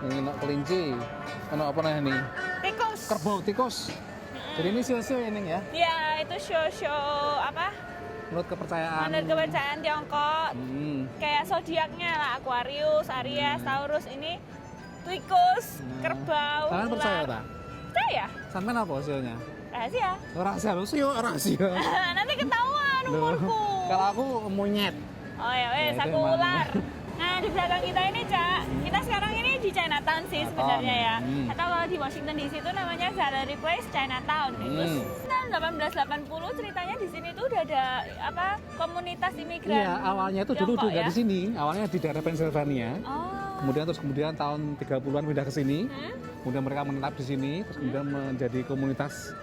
Ini ono kelinci. Ono apa nah ini? Tikus. Kerbau tikus. Jadi ini show-show ini ya. Ya, itu show-show apa? Menurut kepercayaan. Menurut kepercayaan Tiongkok. Kayak zodiaknya lah, Aquarius, Aries, Taurus, ini tikus, kerbau, Kalian percaya tak? Percaya? Sampai apa hasilnya? Rahasia. Rahasia lu sih, rahasia. Nanti ketahuan umurku. Kalau aku monyet. Oh ya wes, Ya, itu aku emang. ular. Nah di belakang kita ini Cak, kita sekarang ini di Chinatown sih sebenarnya ya. Atau kalau di Washington DC itu namanya Gallery Place Chinatown. Terus tahun 1880 ceritanya di sini tuh udah ada apa komunitas imigran. Iya, awalnya itu dulu Tiongkok juga ya? di sini. Awalnya di daerah Pennsylvania. Oh. Kemudian tahun 30-an pindah ke sini. Kemudian mereka menetap di sini, terus kemudian menjadi komunitas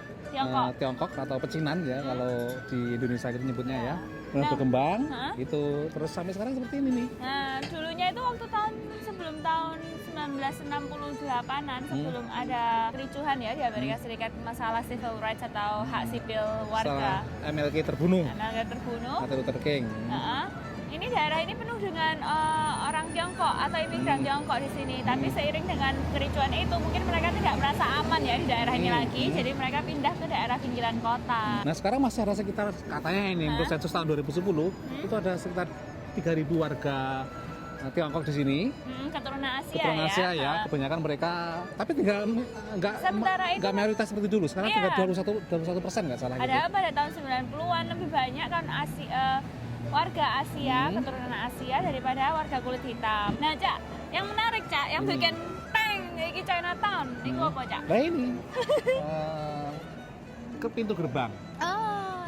Tiongkok atau pecinan ya kalau di Indonesia kita nyebutnya ya. Kemudian berkembang itu terus sampai sekarang seperti ini nih. Nah, dulunya itu waktu sebelum tahun 1968-an, sebelum ada kericuhan ya di Amerika Serikat masalah civil rights atau hak sipil warga. Setelah MLK terbunuh. MLK terbunuh. Martin Luther King. Ini daerah ini penuh dengan orang Tiongkok atau imigran Tiongkok di sini. Tapi seiring dengan kericuan itu, mungkin mereka tidak merasa aman ya di daerah ini lagi. Jadi mereka pindah ke daerah pinggiran kota. Nah sekarang masih ada sekitar katanya ini menurut sensus tahun 2010 itu ada sekitar 3.000 warga Tiongkok di sini. Keturunan Asia Keturunan Asia ya. Kebanyakan mereka tapi tinggal nggak mayoritas seperti dulu. Sekarang tinggal 21% nggak salah. Ada pada tahun 90-an lebih banyak kan warga Asia, keturunan Asia daripada warga kulit hitam. Nah, Cak, yang menarik, Cak, yang bikin peng iki Chinatown, itu apa, Cak? Nah ini ke pintu gerbang.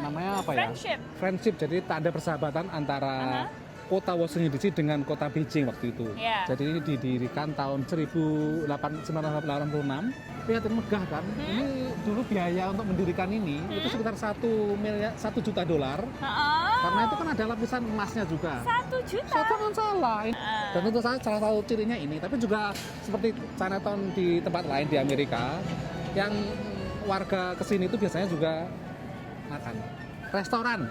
Namanya apa Friendship. ya? Friendship. Jadi tanda persahabatan antara kota Washington DC dengan kota Beijing waktu itu. Jadi ini didirikan tahun 1986. Kelihatan megah kan? Ini dulu biaya untuk mendirikan ini itu sekitar $1 juta. Karena itu kan ada lapisan emasnya juga. 1 juta? Jangan salah. Dan tentu saja salah satu cirinya ini. Tapi juga seperti Chinatown di tempat lain di Amerika, yang warga kesini itu biasanya juga makan. Restoran.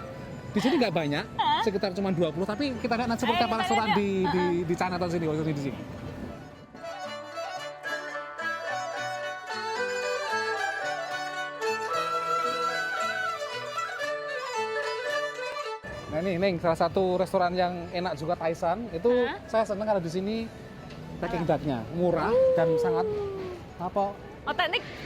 Di sini nggak banyak, sekitar cuma 20. Tapi kita lihat nanti seperti apa restoran di Chinatown sini, Washington DC. Nah ini Neng, salah satu restoran yang enak juga Taisan. Itu saya senang kalau di sini Peking duck-nya murah dan sangat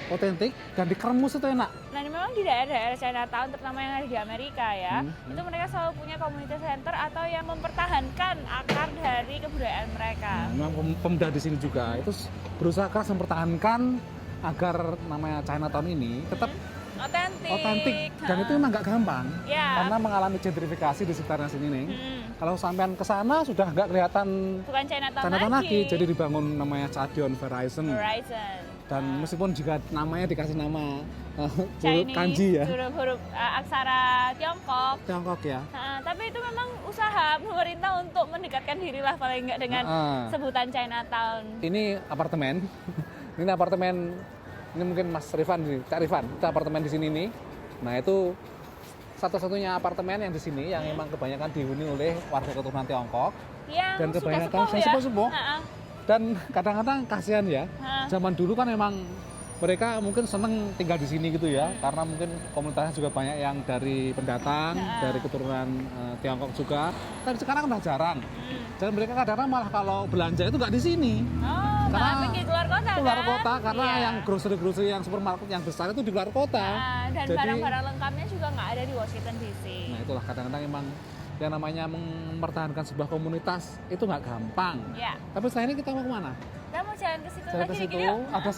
otentik dan dikeremus itu enak. Nah ini memang di daerah-daerah Chinatown, terutama yang ada di Amerika ya, itu mereka selalu punya community center atau yang mempertahankan akar dari kebudayaan mereka. Nah, memang pemuda di sini juga itu berusaha keras mempertahankan agar namanya Chinatown ini tetap otentik dan itu memang nggak gampang karena mengalami gentrifikasi di sekitarnya sini nih. Kalau sampean ke sana sudah nggak kelihatan bukan Chinatown lagi, jadi dibangun namanya Stadion Verizon. Dan meskipun juga namanya dikasih nama huruf kanji ya, huruf aksara Tiongkok ya. Tapi itu memang usaha pemerintah untuk mendekatkan diri lah paling nggak dengan sebutan Chinatown. Ini apartemen, ini apartemen. Ini mungkin Mas Rifan, Cak Rifan, itu apartemen di sini nih. Nah itu satu-satunya apartemen yang di sini yang memang kebanyakan dihuni oleh warga keturunan Tiongkok. Yang dan kebanyakan sepuh-sepuh. Dan kadang-kadang kasihan ya. Zaman dulu kan memang mereka mungkin seneng tinggal di sini gitu ya, karena mungkin komunitasnya juga banyak yang dari pendatang, dari keturunan Tiongkok juga. Tapi sekarang udah jarang. Dan mereka kadang-kadang malah kalau belanja itu nggak di sini. Karena pergi keluar kota keluar kota karena yang grocery yang supermarket yang besar itu di luar kota. Dan barang-barang lengkapnya juga nggak ada di Washington DC. Nah itulah kadang-kadang emang yang namanya mempertahankan sebuah komunitas itu nggak gampang. Tapi setelah ini kita mau kemana? Kita mau jalan ke situ lagi. Ke situ ada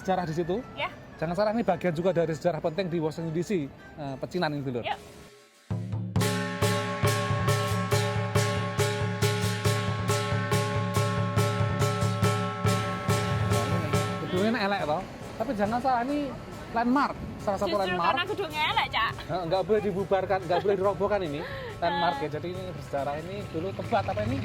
sejarah di situ. Jangan salah, ini bagian juga dari sejarah penting di Washington DC, pecinan itu loh. Gedungnya elek toh, tapi jangan salah, ini landmark, salah satu landmark. Justru karena gedungnya elek, Cak. Nggak boleh dibubarkan, nggak boleh dirobohkan ini landmark ya. Jadi ini bersejarah, ini dulu tempat apa ini?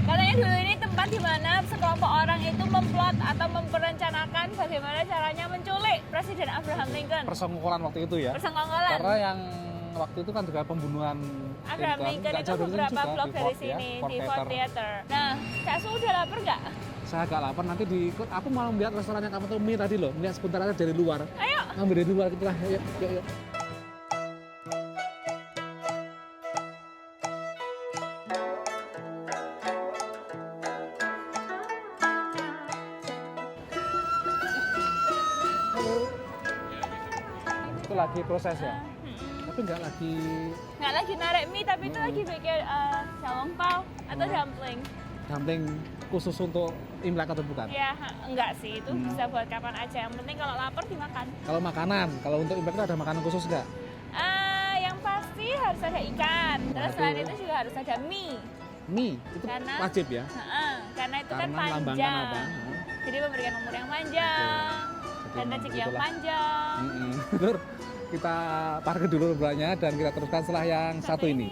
Katanya dulu ini tempat di mana sekelompok orang itu memplot atau memperencanakan bagaimana caranya menculik Presiden Abraham Lincoln. Persengkolan waktu itu ya. Persengkolan. Karena yang waktu itu kan juga pembunuhan Abraham Lincoln itu beberapa blok dari sini di Ford Theater. Nah, Kak Su udah lapar nggak? Saya agak lapar, nanti aku mau melihat restorannya kamu tuh mie tadi loh, melihat sebentar aja dari luar. Ayo. Ngambil dari luar gitu lah, yuk. Itu lagi proses ya? Tapi nggak lagi narik mie, tapi itu lagi bikin xiaolongbao atau dumpling. Dumpling khusus untuk Imlek atau bukan? Ya, enggak sih, itu bisa buat kapan aja. Yang penting kalau lapar dimakan. Kalau makanan, kalau untuk Imlek itu ada makanan khusus nggak? Yang pasti harus ada ikan. Terus selain itu juga harus ada mie. Mie itu wajib ya? Karena itu kan melambangkan panjang. apa? Jadi memberikan umur yang panjang dan rezeki yang panjang. Terus kita parkir dulu berannya dan kita teruskan setelah yang satu ini.